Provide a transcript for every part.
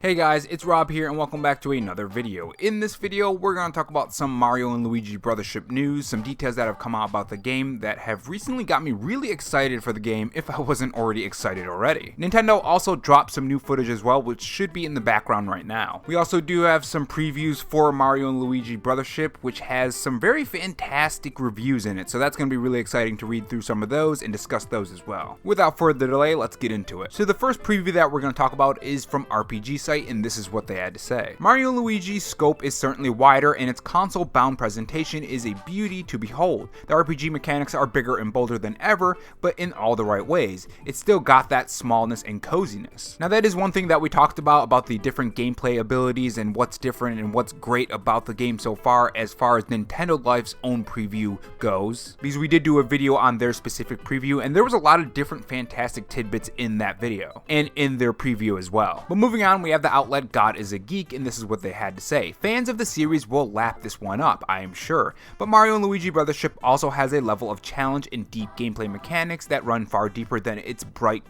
Hey guys, it's Rob here and welcome back to another video. In this video, we're going to talk about some Mario and Luigi Brothership news, some details that have come out about the game that have recently got me really excited for the game if I wasn't already excited already. Nintendo also dropped some new footage as well, which should be in the background right now. We also do have some previews for Mario and Luigi Brothership, which has some very fantastic reviews in it, so that's going to be really exciting to read through some of those and discuss those as well. Without further delay, let's get into it. So the first preview that we're going to talk about is from RPG Site, and this is what they had to say. Mario & Luigi's scope is certainly wider, and its console-bound presentation is a beauty to behold. The RPG mechanics are bigger and bolder than ever, but in all the right ways. It's still got that smallness and coziness. Now that is one thing that we talked about the different gameplay abilities and what's different and what's great about the game so far as Nintendo Life's own preview goes. Because we did do a video on their specific preview, and there was a lot of different fantastic tidbits in that video, and in their preview as well. But moving on, we have the outlet God is a Geek, and this is what they had to say. Fans of the series will lap this one up, I am sure, but Mario & Luigi Brothership also has a level of challenge and deep gameplay mechanics that run far deeper than its bright,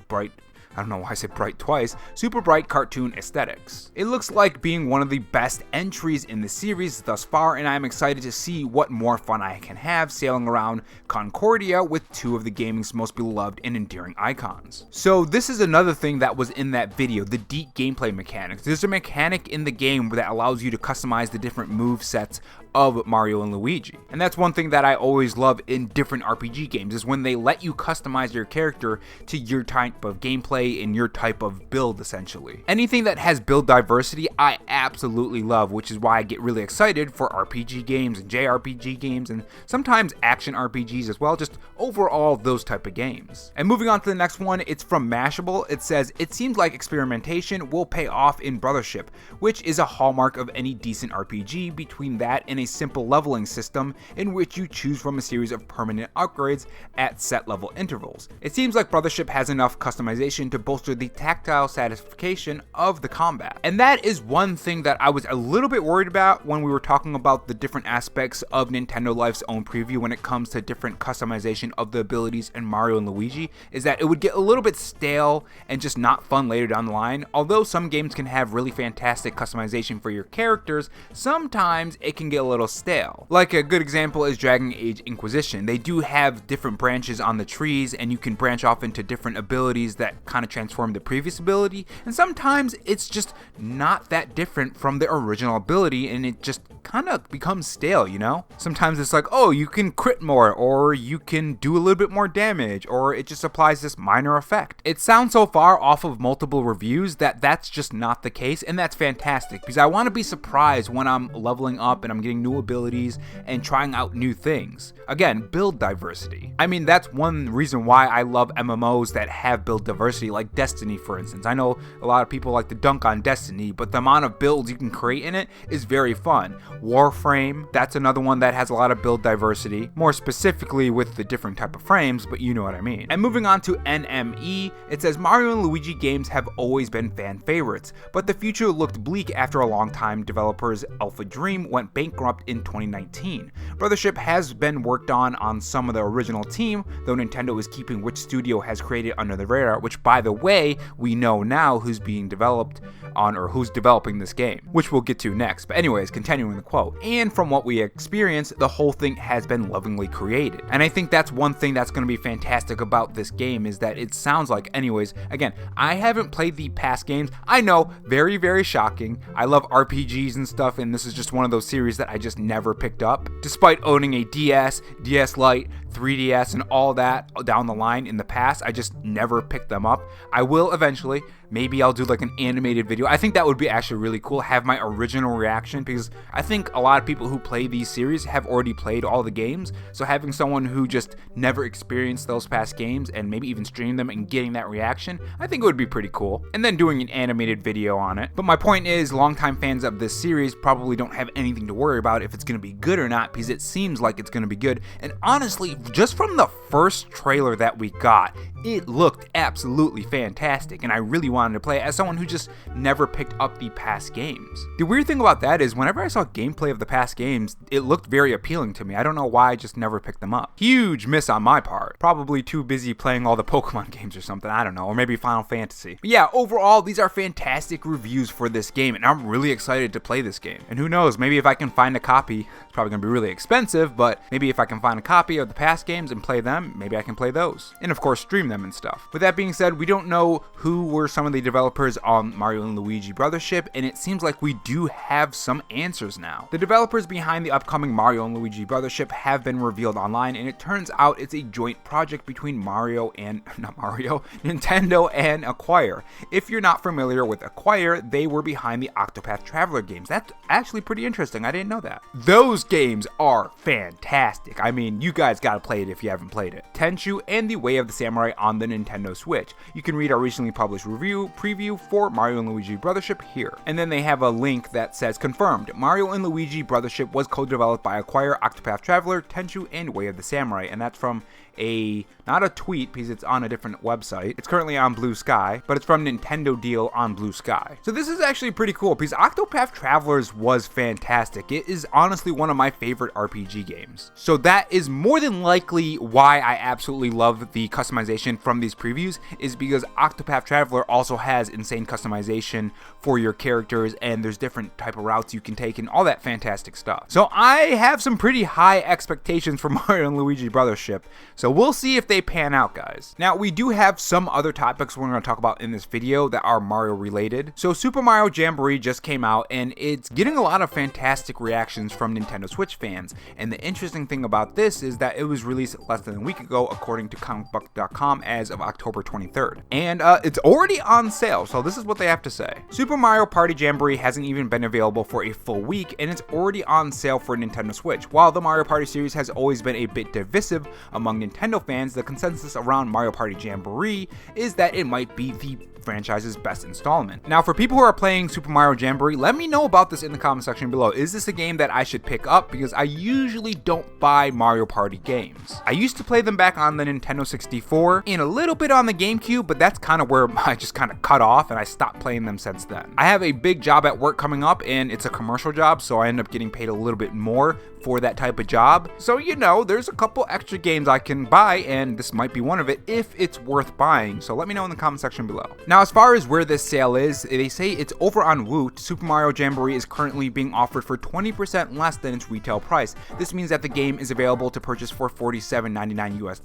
I don't know why I said bright twice, super bright cartoon aesthetics. It looks like being one of the best entries in the series thus far, and I'm excited to see what more fun I can have sailing around Concordia with two of the gaming's most beloved and endearing icons. So this is another thing that was in that video, the deep gameplay mechanics. There's a mechanic in the game that allows you to customize the different move sets of Mario and Luigi. And that's one thing that I always love in different RPG games, is when they let you customize your character to your type of gameplay and your type of build, essentially. Anything that has build diversity, I absolutely love, which is why I get really excited for RPG games and JRPG games and sometimes action RPGs as well, just overall those type of games. And moving on to the next one, it's from Mashable. It says, "It seems like experimentation will pay off in Brothership, which is a hallmark of any decent RPG. Between that and a simple leveling system in which you choose from a series of permanent upgrades at set level intervals. It seems like Brothership has enough customization to bolster the tactile satisfaction of the combat." And that is one thing that I was a little bit worried about when we were talking about the different aspects of Nintendo Life's own preview when it comes to different customization of the abilities in Mario and Luigi, is that it would get a little bit stale and just not fun later down the line. Although some games can have really fantastic customization for your characters, sometimes it can get a little stale. Like a good example is Dragon Age Inquisition. They do have different branches on the trees, and you can branch off into different abilities that kind of transform the previous ability, and sometimes it's just not that different from the original ability, and it just kind of becomes stale, you know? Sometimes it's like, oh, you can crit more, or you can do a little bit more damage, or it just applies this minor effect. It sounds so far off of multiple reviews that that's just not the case, and that's fantastic, because I want to be surprised when I'm leveling up and I'm getting new abilities and trying out new things. Again, build diversity. I mean, that's one reason why I love MMOs that have build diversity, like Destiny, for instance. I know a lot of people like to dunk on Destiny, but the amount of builds you can create in it is very fun. Warframe, that's another one that has a lot of build diversity, more specifically with the different type of frames, but you know what I mean. And moving on to NME, it says, "Mario and Luigi games have always been fan favorites, but the future looked bleak after a long time developers Alpha Dream went bankrupt in 2019. Brothership has been worked on some of the original team, though Nintendo is keeping which studio has created under the radar," which, by the way, we know now who's being developed on, or who's developing this game, which we'll get to next. But anyways, continuing the quote, "And from what we experienced, the whole thing has been lovingly created." And I think that's one thing that's going to be fantastic about this game, is that it sounds like, anyways, again, I haven't played the past games. I know, very, very shocking. I love RPGs and stuff, and this is just one of those series that I just never picked up. Despite owning a DS, DS Lite, 3DS, and all that down the line in the past, I just never picked them up. I will eventually. Maybe I'll do like an animated video. I think that would be actually really cool, have my original reaction, because I think a lot of people who play these series have already played all the games, so having someone who just never experienced those past games and maybe even stream them and getting that reaction, I think it would be pretty cool, and then doing an animated video on it. But my point is, longtime fans of this series probably don't have anything to worry about if it's going to be good or not, because it seems like it's going to be good. And honestly, just from the first trailer that we got, it looked absolutely fantastic, and I really wanted to play it as someone who just never picked up the past games. The weird thing about that is whenever I saw gameplay of the past games, it looked very appealing to me. I don't know why I just never picked them up. Huge miss on my part. Probably too busy playing all the Pokemon games or something, I don't know, or maybe Final Fantasy. But yeah, overall, these are fantastic reviews for this game, and I'm really excited to play this game. And who knows, maybe if I can find a copy, it's probably gonna be really expensive, but maybe if I can find a copy of the past games and play them, maybe I can play those. And of course, stream them and stuff. With that being said, we don't know who were some of the developers on Mario and Luigi Brothership, and it seems like we do have some answers now. The developers behind the upcoming Mario and Luigi Brothership have been revealed online, and it turns out it's a joint project between Nintendo and Acquire. If you're not familiar with Acquire, they were behind the Octopath Traveler games. That's actually pretty interesting. I didn't know that. Those games are fantastic. I mean, you guys gotta play it if you haven't played it. Tenchu and The Way of the Samurai on the Nintendo Switch. You can read our recently published preview for Mario and Luigi Brothership here. And then they have a link that says confirmed. Mario and Luigi Brothership was co-developed by Acquire, Octopath Traveler, Tenchu, and Way of the Samurai. And that's from not a tweet because it's on a different website. It's currently on Blue Sky, but it's from Nintendo Deal on Blue Sky. So this is actually pretty cool because Octopath Travelers was fantastic. It is honestly one of my favorite RPG games. So that is more than likely why I absolutely love the customization from these previews, is because Octopath Traveler also has insane customization for your characters, and there's different type of routes you can take and all that fantastic stuff. So I have some pretty high expectations for Mario and Luigi Brothership. So we'll see if they pan out, guys. Now, we do have some other topics we're going to talk about in this video that are Mario related. So Super Mario Jamboree just came out, and it's getting a lot of fantastic reactions from Nintendo Switch fans. And the interesting thing about this is that it was released less than a week ago, according to comicbook.com, as of October 23rd. And it's already on sale, so this is what they have to say. Super Mario Party Jamboree hasn't even been available for a full week, and it's already on sale for Nintendo Switch. While the Mario Party series has always been a bit divisive among Nintendo fans, the consensus around Mario Party Jamboree is that it might be the franchise's best installment. Now, for people who are playing Super Mario Jamboree, let me know about this in the comment section below. Is this a game that I should pick up? Because I usually don't buy Mario Party games. I used to play them back on the Nintendo 64 and a little bit on the GameCube, but that's kind of where I just kind of cut off and I stopped playing them since then. I have a big job at work coming up, and it's a commercial job, so I end up getting paid a little bit more for that type of job. So, you know, there's a couple extra games I can buy, and this might be one of it if it's worth buying. So let me know in the comment section below. Now, as far as where this sale is, they say it's over on Woot. Super Mario Jamboree is currently being offered for 20% less than its retail price. This means that the game is available to purchase for $47.99 US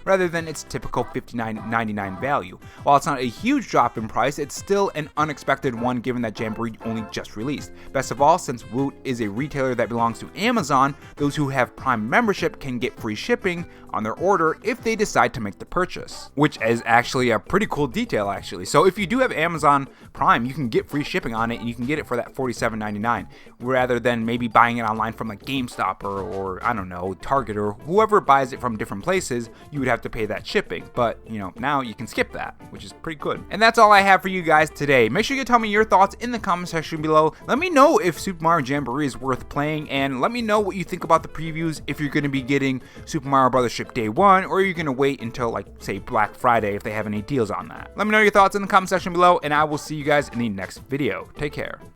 rather than its typical $59.99 value. While it's not a huge drop in price, it's still an unexpected one given that Jamboree only just released. Best of all, since Woot is a retailer that belongs to Amazon, those who have Prime membership can get free shipping on their order if they decide to make the purchase, which is actually a pretty cool detail actually. So if you do have Amazon Prime, you can get free shipping on it, and you can get it for that $47.99 rather than maybe buying it online from like GameStop or I don't know, Target or whoever buys it from different places. You would have to pay that shipping, but you know, now you can skip that, which is pretty good. And that's all I have for you guys today. Make sure you tell me your thoughts in the comment section below. Let me know if Super Mario Jamboree is worth playing, and let me know what you think about the previews, if you're going to be getting Super Mario Brothership Day 1, or you're going to wait until like say Black Friday if they have any deals on that. Let me know your thoughts in the comment section below, and I will see you guys in the next video. Take care.